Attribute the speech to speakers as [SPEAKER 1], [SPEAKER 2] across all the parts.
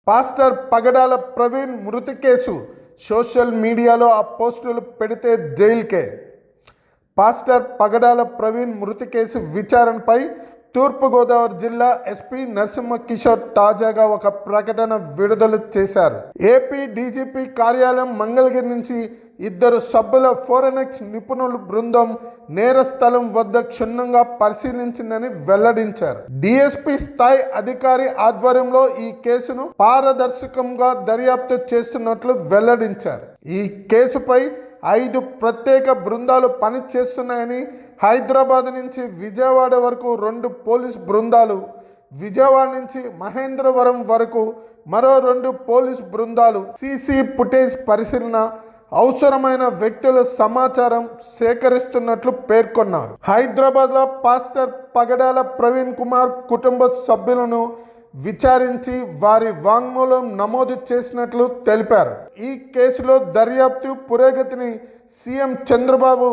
[SPEAKER 1] Pastor పగడాల ప్రవీణ్ మృతి case social మీడియాలో ఆ పోస్టులు పెడితే జైలుకే. పాస్టర్ పగడాల ప్రవీణ్ మృతి కేసు విచారణపై తూర్పుగోదావరి జిల్లా ఎస్పీ నరసింహ కిషోర్ తాజాగా ఒక ప్రకటన విడుదల చేశారు. ఏపీ డీజీపీ కార్యాలయం మంగళగిరి నుంచి 2 సభ్యుల ఫోరెన్సిక్ నిపుణుల బృందం నేర స్థలం వద్ద క్షుణ్ణంగా పరిశీలించిందని వెల్లడించారు. డీఎస్పీ స్థాయి అధికారి ఆధ్వర్యంలో ఈ కేసును పారదర్శకంగా దర్యాప్తు చేస్తున్నట్లు వెల్లడించారు. ఈ కేసుపై 5 ప్రత్యేక బృందాలు పనిచేస్తున్నాయని, హైదరాబాద్ నుంచి విజయవాడ వరకు 2 పోలీస్ బృందాలు, విజయవాడ నుంచి మహేంద్రవరం వరకు మరో 2 పోలీస్ బృందాలు సీసీ ఫుటేజ్ పరిశీలన, అవసరమైన వ్యక్తుల సమాచారం సేకరిస్తున్నట్లు పేర్కొన్నారు. హైదరాబాద్లో పాస్టర్ పగడాల ప్రవీణ్ కుమార్ కుటుంబ సభ్యులను విచారించి వారి వాంగ్మూలం నమోదు చేసినట్లు తెలిపారు. ఈ కేసులో దర్యాప్తు పురోగతిని సీఎం చంద్రబాబు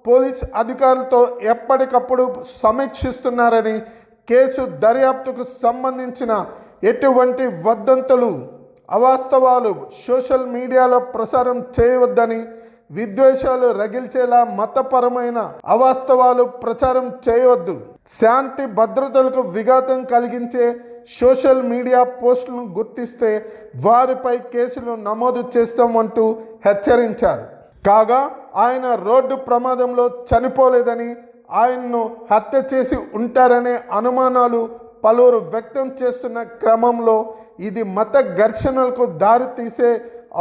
[SPEAKER 1] పోలీస్ అధికారులతో ఎప్పటికప్పుడు సమీక్షిస్తున్నారని, కేసు దర్యాప్తుకు సంబంధించిన ఎటువంటి వదంతులు, అవాస్తవాలు సోషల్ మీడియాలో ప్రసారం చేయవద్దని, విద్వేషాలు రగిల్చేలా మతపరమైన అవాస్తవాలు ప్రచారం చేయవద్దు, శాంతి భద్రతలకు విఘాతం కలిగించే సోషల్ మీడియా పోస్టులను గుర్తిస్తే వారిపై కేసులు నమోదు చేస్తామంటూ హెచ్చరించారు. కాగా ఆయన రోడ్డు ప్రమాదంలో చనిపోలేదని, ఆయన్ను హత్య చేసి ఉంటారనే అనుమానాలు పలువురు వ్యక్తం చేస్తున్న క్రమంలో ఇది మత ఘర్షణలకు దారితీసే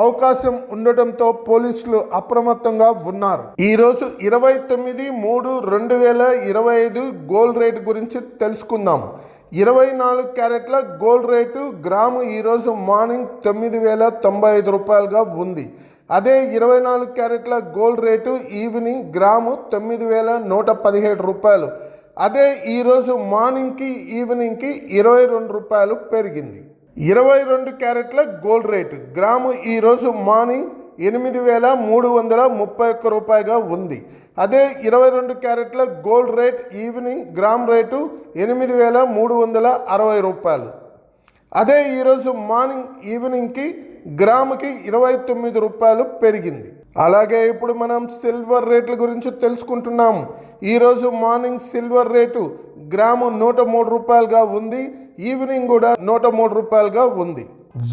[SPEAKER 1] అవకాశం ఉండటంతో పోలీసులు అప్రమత్తంగా ఉన్నారు. ఈరోజు 29/3/2025 గోల్డ్ రేటు గురించి తెలుసుకుందాం. 24 క్యారెట్ల గోల్డ్ రేటు గ్రాము ఈరోజు మార్నింగ్ 9,095 రూపాయలుగా ఉంది. అదే 24 క్యారెట్ల గోల్డ్ రేటు ఈవినింగ్ గ్రాము 9,117 రూపాయలు. అదే ఈరోజు మార్నింగ్కి ఈవినింగ్కి 22 రూపాయలు పెరిగింది. 22 క్యారెట్ల గోల్డ్ రేటు గ్రాము ఈరోజు మార్నింగ్ 8,331 రూపాయలుగా ఉంది. అదే 22 క్యారెట్ల gold rate evening gram rate 8,360 రూపాయలు. అదే ఈరోజు మార్నింగ్ ఈవినింగ్కి గ్రాముకి 29 రూపాయలు పెరిగింది. అలాగే ఇప్పుడు మనం సిల్వర్ రేట్ల గురించి తెలుసుకుంటున్నాం. ఈరోజు మార్నింగ్ సిల్వర్ రేటు గ్రాము 103 రూపాయలుగా ఉంది. ఈవినింగ్ కూడా 103 రూపాయలుగా ఉంది.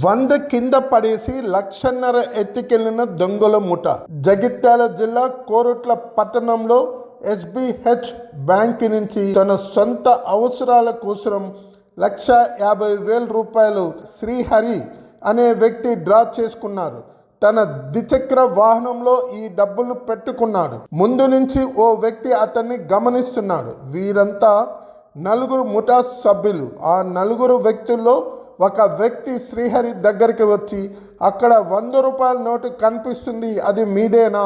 [SPEAKER 1] 100 కింద పడేసి 1,50,000 ఎత్తుకెళ్లిన దొంగల ముఠ. జగిత్యాల జిల్లా కోరుట్ల పట్టణంలో SBH బ్యాంకు నుంచి తన సొంత అవసరాల కోసం 1,50,000 రూపాయలు శ్రీహరి అనే వ్యక్తి డ్రా చేసుకున్నారు. తన ద్విచక్ర వాహనంలో ఈ డబ్బులు పెట్టుకున్నాడు. ముందు నుంచి ఓ వ్యక్తి అతన్ని గమనిస్తున్నాడు. వీరంతా 4 ముఠా సభ్యులు. ఆ 4 వ్యక్తుల్లో ఒక వ్యక్తి శ్రీహరి దగ్గరికి వచ్చి, అక్కడ 100 రూపాయల నోటు కనిపిస్తుంది, అది మీదేనా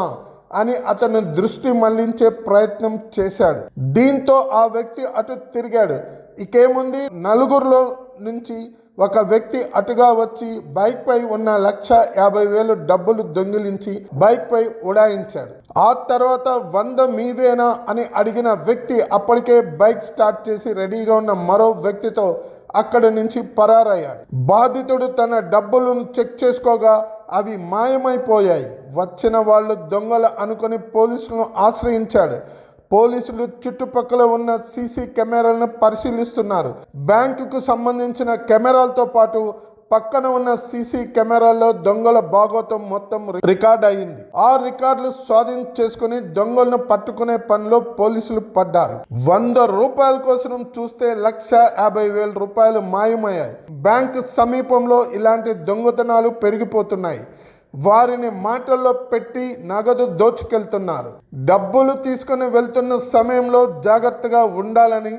[SPEAKER 1] అని అతను దృష్టి మళ్లించే ప్రయత్నం చేశాడు. దీంతో ఆ వ్యక్తి అటు తిరిగాడు. ఇకేముంది, 4లో నుంచి ఒక వ్యక్తి అటుగా వచ్చి బైక్ పై ఉన్న 1,50,000 డబ్బులు దొంగిలించి బైక్ పై ఉడాయించాడు. ఆ తర్వాత 100 మీవేనా అని అడిగిన వ్యక్తి అప్పటికే బైక్ స్టార్ట్ చేసి రెడీగా ఉన్న మరో వ్యక్తితో అక్కడి నుంచి పరారయ్యాడు. బాధితుడు తన డబ్బులను చెక్ చేసుకోగా అవి మాయమైపోయాయి. వచ్చిన వాళ్ళు దొంగలు అనుకుని పోలీసులను ఆశ్రయించాడు. పోలీసులు చుట్టుపక్కల ఉన్న సీసీ కెమెరాలను పరిశీలిస్తున్నారు. బ్యాంకుకు సంబంధించిన కెమెరాలతో పాటు పక్కన ఉన్న సీసీ కెమెరాల్లో దొంగల భాగోతం మొత్తం రికార్డ్ అయింది. ఆ రికార్డులు స్వాధీనం చేసుకుని దొంగలను పట్టుకునే పనిలో పోలీసులు పడ్డారు. 100 రూపాయల కోసం చూస్తే 1,50,000 రూపాయలు మాయమయ్యాయి. బ్యాంకు సమీపంలో ఇలాంటి దొంగతనాలు పెరిగిపోతున్నాయి. వారిని మాటల్లో పెట్టి నగదు దోచుకెళ్తున్నారు. డబ్బులు తీసుకుని వెళ్తున్న సమయంలో జాగ్రత్తగా ఉండాలని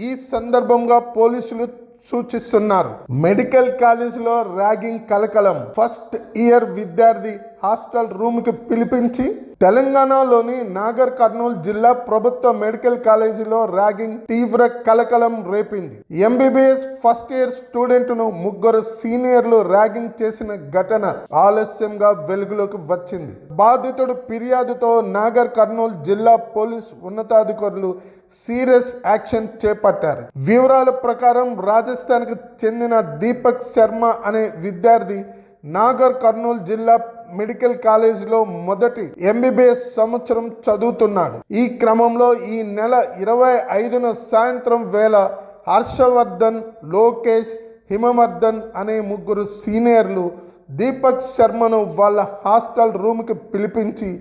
[SPEAKER 1] ఈ సందర్భంగా పోలీసులు సూచిస్తున్నారు. మెడికల్ కాలేజీలో ర్యాగింగ్ కలకలం. ఫస్ట్ ఇయర్ విద్యార్థి హాస్టల్ రూమ్కి పిలిపించి తెలంగాణలోని నాగర్ కర్నూలు జిల్లా ప్రభుత్వ మెడికల్ కాలేజీలో ర్యాగింగ్ తీవ్ర కలకలం రేపింది. ఎంబీబీఎస్ ఫస్ట్ ఇయర్ స్టూడెంట్ ను ముగ్గురు సీనియర్లు ర్యాగింగ్ చేసిన ఘటన ఆలస్యంగా వెలుగులోకి వచ్చింది. బాధితుడు ఫిర్యాదుతో నాగర్ కర్నూలు జిల్లా పోలీస్ ఉన్నతాధికారులు సీరియస్ యాక్షన్ చేపట్టారు. వివరాల ప్రకారం రాజస్థాన్కి చెందిన దీపక్ శర్మ అనే విద్యార్థి నాగర్ కర్నూలు జిల్లా మెడికల్ కాలేజీలో మొదటి ఎంబీబీఎస్ సంవత్సరం చదువుతున్నాడు. ఈ క్రమంలో ఈ నెల 25న సాయంత్రం వేళ హర్షవర్ధన్, లోకేష్, హిమవర్ధన్ అనే ముగ్గురు సీనియర్లు దీపక్ శర్మను వాళ్ళ హాస్టల్ రూమ్కి పిలిపించి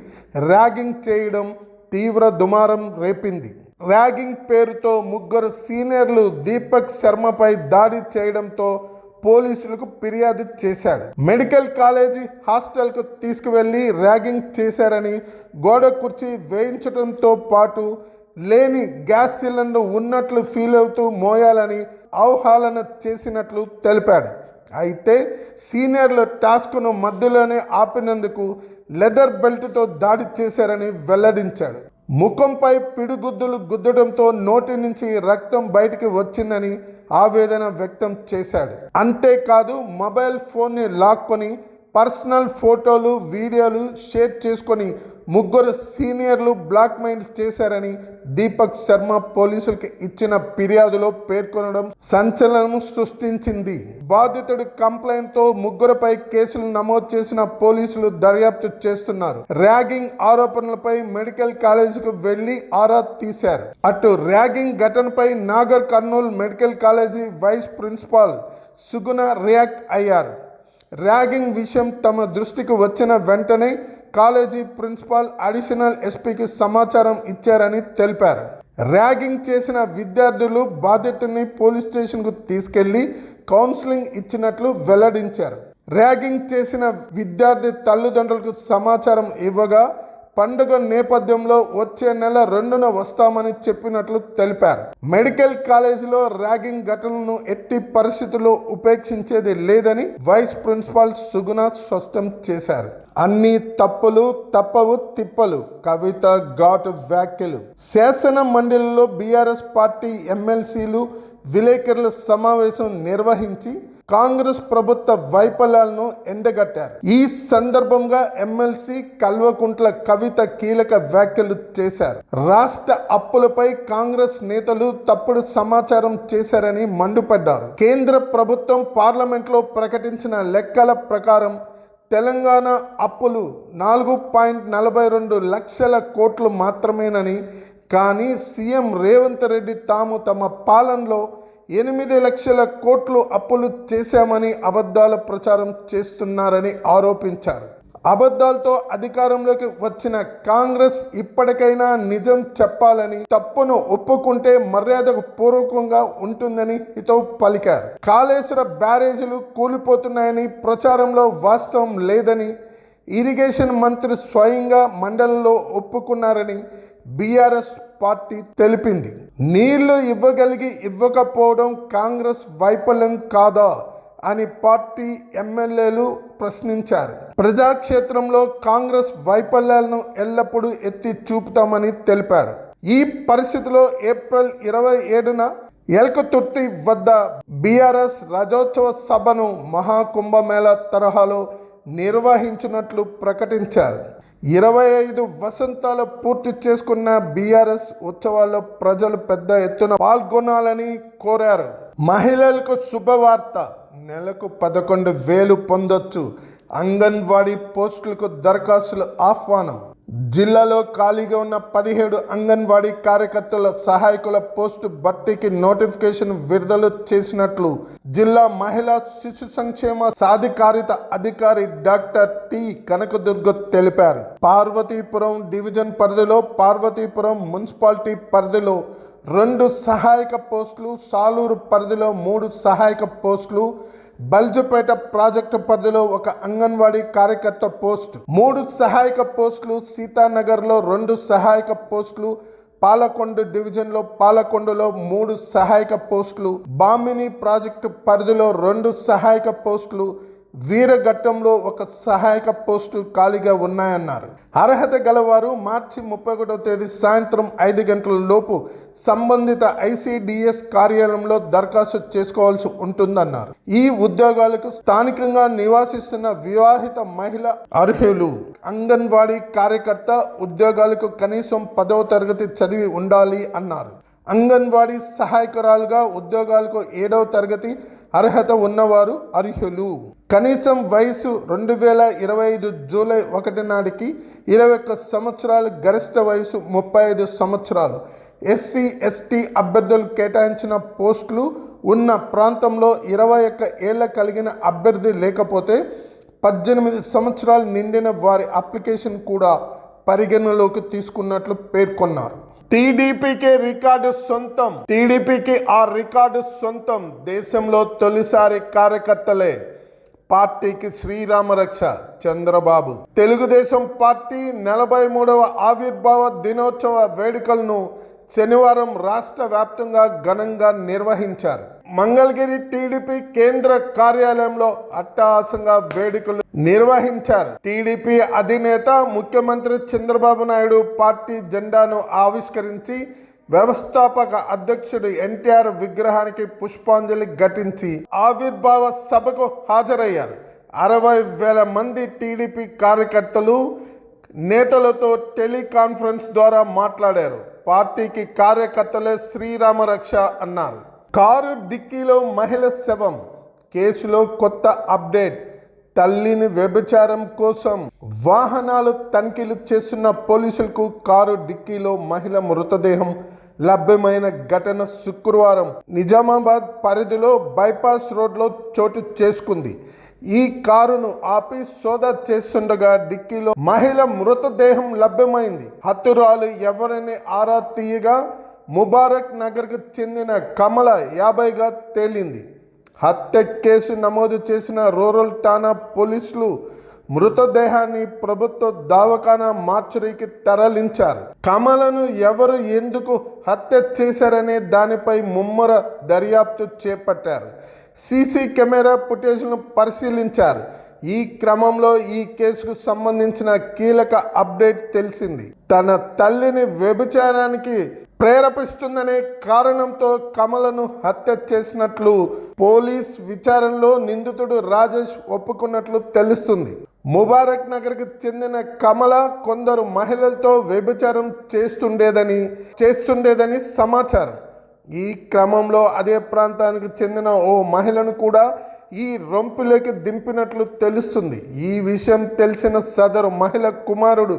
[SPEAKER 1] ర్యాగింగ్ చేయడం తీవ్ర దుమారం రేపింది. ర్యాగింగ్ పేరుతో ముగ్గురు సీనియర్లు దీపక్ శర్మపై దాడి చేయడంతో పోలీసులకు ఫిర్యాదు చేశాడు. మెడికల్ కాలేజీ హాస్టల్కు తీసుకువెళ్లి ర్యాగింగ్ చేశారని, గోడ కుర్చీ వేయించడంతో పాటు లేని గ్యాస్ సిలిండర్ ఉన్నట్లు ఫీల్ అవుతూ మోయాలని అవహేళన చేసినట్లు తెలిపాడు. అయితే సీనియర్ల టాస్క్ను మధ్యలోనే ఆపినందుకు లెదర్ బెల్ట్తో దాడి చేశారని వెల్లడించాడు. ముఖంపై పిడిగుద్దులు గుద్దడంతో నోటి నుంచి రక్తం బయటికి వచ్చిందని ఆవేదన వ్యక్తం చేశాడు. అంతేకాదు మొబైల్ ఫోన్ని లాక్కొని పర్సనల్ ఫోటోలు, వీడియోలు షేర్ చేసుకొని ముగ్గురు సీనియర్లు బ్లాక్మెయిల్ చేశారని దీపక్ శర్మ పోలీసులకు ఇచ్చిన ఫిర్యాదులో పేర్కొనడం సంచలనం సృష్టించింది. బాధితుడి కంప్లైంట్తో ముగ్గురుపై కేసులు నమోదు చేసిన పోలీసులు దర్యాప్తు చేస్తున్నారు. ర్యాగింగ్ ఆరోపణలపై మెడికల్ కాలేజీకి వెళ్లి ఆరా తీశారు. అటు ర్యాగింగ్ ఘటనపై Nagarkurnool medical college vice principal Suguna react అయ్యారు. ర్యాగింగ్ విషయం తమ దృష్టికి వచ్చిన వెంటనే కాలేజీ ప్రిన్సిపాల్ అడిషనల్ ఎస్పీకి సమాచారం ఇచ్చారని తెలిపారు. ర్యాగింగ్ చేసిన విద్యార్థులు బాధితుడిని పోలీస్ స్టేషన్కు తీసుకెళ్లి కౌన్సిలింగ్ ఇచ్చినట్లు వెల్లడించారు. ర్యాగింగ్ చేసిన విద్యార్థి తల్లిదండ్రులకు సమాచారం ఇవ్వగా పండుగ నేపథ్యంలో వచ్చే నెల 2న వస్తామని చెప్పినట్లు తెలిపారు. మెడికల్ కాలేజీలో ర్యాగింగ్ ఘటనలను ఎట్టి పరిస్థితుల్లో ఉపేక్షించేది లేదని వైస్ ప్రిన్సిపాల్ సుగుణ స్పష్టం చేశారు. అన్ని తప్పులు తప్పవు తిప్పలు, కవిత ఘాటు వ్యాఖ్యలు. శాసన మండలిలో బీఆర్ఎస్ పార్టీ ఎమ్మెల్సీలు విలేకరుల సమావేశం నిర్వహించి కాంగ్రెస్ ప్రభుత్వ వైఫల్యాలను ఎండగట్టారు. ఈ సందర్భంగా ఎమ్మెల్సీ కల్వకుంట్ల కవిత కీలక వ్యాఖ్యలు చేశారు. రాష్ట్ర అప్పులపై కాంగ్రెస్ నేతలు తప్పుడు సమాచారం చేశారని మండిపడ్డారు. కేంద్ర ప్రభుత్వం పార్లమెంట్లో ప్రకటించిన లెక్కల ప్రకారం తెలంగాణ అప్పులు 4.42 లక్షల కోట్లు మాత్రమేనని, కానీ సీఎం రేవంత్ రెడ్డి తాము తమ పాలనలో 8 లక్షల కోట్లు అప్పులు చేశామని అబద్ధాల ప్రచారం చేస్తున్నారని ఆరోపించారు. అబద్ధాలతో అధికారంలోకి వచ్చిన కాంగ్రెస్ ఇప్పటికైనా నిజం చెప్పాలని, తప్పును ఒప్పుకుంటే మర్యాదకు పూర్వకంగా ఉంటుందని హితవు పలికారు. కాళేశ్వర బ్యారేజీలు కూలిపోతున్నాయని ప్రచారంలో వాస్తవం లేదని, ఇరిగేషన్ మంత్రి స్వయంగా మండలిలో ఒప్పుకున్నారని బీఆర్ఎస్ పార్టీ తెలిపింది. నీళ్లు ఇవ్వకపోవడం కాంగ్రెస్ వైఫల్యం కాదా అని పార్టీ ఎమ్మెల్యేలు ప్రశ్నించారు. ప్రజాక్షేత్రంలో కాంగ్రెస్ వైఫల్యాలను ఎల్లప్పుడూ ఎత్తి చూపుతామని తెలిపారు. ఈ పరిస్థితిలో ఏప్రిల్ 27న ఎల్కతుర్తి వద్ద బీఆర్ఎస్ రాజ్యోత్సవ సభను మహాకుంభమేళా తరహాలో నిర్వహించినట్లు ప్రకటించారు. 25 వసంతాలు పూర్తి చేసుకున్న బీఆర్ఎస్ ఉత్సవాల్లో ప్రజలు పెద్ద ఎత్తున పాల్గొనాలని కోరారు. మహిళలకు శుభవార్త, నెలకు 11,000 పొందొచ్చు. అంగన్వాడీ పోస్టులకు దరఖాస్తులు ఆహ్వానం. జిల్లాలో ఖాళీగా ఉన్న 17 అంగన్వాడీ కార్యకర్తల సహాయకుల పోస్టు భర్తీకి నోటిఫికేషన్ విడుదల చేసినట్లు జిల్లా మహిళా శిశు సంక్షేమ సాధికారిత అధికారి డాక్టర్ టి కనకదుర్గ తెలిపారు. పార్వతీపురం డివిజన్ పరిధిలో, పార్వతీపురం మున్సిపాలిటీ పరిధిలో 2 సహాయక పోస్టులు, సాలూరు పరిధిలో 3 సహాయక పోస్టులు, బల్జపేట ప్రాజెక్టు పరిధిలో 1 అంగన్వాడీ కార్యకర్త పోస్టు, 3 సహాయక పోస్టులు, సీతానగర్లో 2 సహాయక పోస్టులు, పాలకొండ డివిజన్లో పాలకొండలో 3 సహాయక పోస్టులు, బామిని ప్రాజెక్టు పరిధిలో 2 సహాయక పోస్టులు, వీరఘట్టంలో ఒక సహాయక పోస్టు ఖాళీగా ఉన్నాయన్నారు. అర్హత గలవారు మార్చి 31వ తేదీ సాయంత్రం 5 గంటల లోపు సంబంధిత ఐసిడిఎస్ కార్యాలయంలో దరఖాస్తు చేసుకోవాల్సి ఉంటుందన్నారు. ఈ ఉద్యోగాలకు స్థానికంగా నివాసిస్తున్న వివాహిత మహిళ అర్హులు. అంగన్వాడీ కార్యకర్త ఉద్యోగాలకు కనీసం 10వ తరగతి చదివి ఉండాలి అన్నారు. అంగన్వాడీ సహాయకురాలుగా ఉద్యోగాలకు 7వ తరగతి అర్హత ఉన్నవారు అర్హులు. కనీసం వయసు 2025 జూలై 1 నాటికి 21 సంవత్సరాలు, గరిష్ట వయసు 35 సంవత్సరాలు. ఎస్సీ ఎస్టీ అభ్యర్థులు కేటాయించిన పోస్టులు ఉన్న ప్రాంతంలో 21 ఏళ్ల కలిగిన అభ్యర్థి లేకపోతే 18 సంవత్సరాలు నిండిన వారి అప్లికేషన్ కూడా పరిగణలోకి తీసుకున్నట్లు పేర్కొన్నారు. టీడీపీకి రికార్డు సొంతం. టీడీపీకి ఆ రికార్డు సొంతం. దేశంలో తొలిసారి కార్యకర్తలే పార్టీకి శ్రీరామరక్ష. చంద్రబాబు. తెలుగుదేశం పార్టీ 43వ ఆవిర్భావ దినోత్సవ వేడుకలను శనివారం రాష్ట్ర వ్యాప్తంగా ఘనంగా నిర్వహించారు. మంగళగిరి టీడీపీ కేంద్ర కార్యాలయంలో అట్టహాసంగా వేడుకలు నిర్వహించారు. టీడీపీ అధినేత ముఖ్యమంత్రి చంద్రబాబు నాయుడు పార్టీ జెండాను ఆవిష్కరించి వ్యవస్థాపక అధ్యక్షుడు ఎన్టీఆర్ విగ్రహానికి పుష్పాంజలి ఘటించి ఆవిర్భావ సభకు హాజరయ్యారు. 60,000 మంది టీడీపీ కార్యకర్తలు నేతలతో టెలికాన్ఫరెన్స్ ద్వారా మాట్లాడారు. పార్టీకి కార్యకర్తలే శ్రీరామరక్ష అన్నారు. కారు డిక్కీలో మహిళ శవం. కేసులో కొత్త అప్డేట్. తల్లిని వ్యభిచారం కోసం వాహనాలు తనిఖీలు చేస్తున్న పోలీసులకు కారు డిక్కీలో మహిళ మృతదేహం లభ్యమైన ఘటన శుక్రవారం నిజామాబాద్ పరిధిలో బైపాస్ రోడ్లో చోటు చేసుకుంది. ఈ కారును ఆపి సోదా చేస్తుండగా డిక్కీలో మహిళ మృతదేహం లభ్యమైంది. హతురాలు ఎవరని ఆరా తీయగా ముబారక్ నగర్కు చెందిన కమల 50గా తేలింది. హత్య కేసు నమోదు చేసిన రూరల్ ఠాణా పోలీసులు మృతదేహాన్ని ప్రభుత్వ దవాఖానా మార్చురీకి తరలించారు. కమలను ఎవరు ఎందుకు హత్య చేశారనే దానిపై ముమ్మర దర్యాప్తు చేపట్టారు. సీసీ కెమెరా ఫుటేజ్ను పరిశీలించారు. ఈ క్రమంలో ఈ కేసుకు సంబంధించిన కీలక అప్డేట్ తెలిసింది. తన తల్లిని వ్యభిచారానికి ప్రేరేపిస్తుందనే కారణంతో కమలను హత్య చేసినట్లు పోలీస్ విచారణలో నిందితుడు రాజేష్ ఒప్పుకున్నట్లు తెలుస్తుంది. ముబారక్ నగర్కి చెందిన కమల కొందరు మహిళలతో వ్యభిచారం చేస్తుండేదని సమాచారం. ఈ క్రమంలో అదే ప్రాంతానికి చెందిన ఓ మహిళను కూడా ఈ రొంపులోకి దింపినట్లు తెలుస్తుంది. ఈ విషయం తెలిసిన సదరు మహిళ కుమారుడు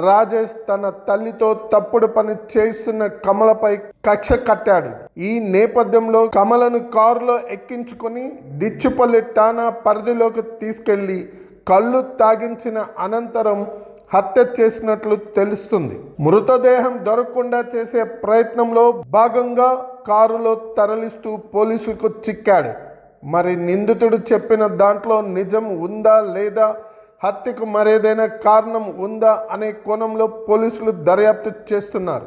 [SPEAKER 1] రాజేష్ తన తల్లితో తప్పుడు పని చేయిస్తున్న కమలపై కక్ష కట్టాడు. ఈ నేపథ్యంలో కమలను కారులో ఎక్కించుకొని డిచ్చుపల్లి ఠాణా పరిధిలోకి తీసుకెళ్లి కళ్ళు తాగించిన అనంతరం హత్య చేసినట్లు తెలుస్తుంది. మృతదేహం దొరకకుండా చేసే ప్రయత్నంలో భాగంగా కారులో తరలిస్తూ పోలీసులకు చిక్కాడు. మరి నిందితుడు చెప్పిన దాంట్లో నిజం ఉందా లేదా, హత్యకు మరేదైనా కారణం ఉందా అనే కోణంలో పోలీసులు దర్యాప్తు చేస్తున్నారు.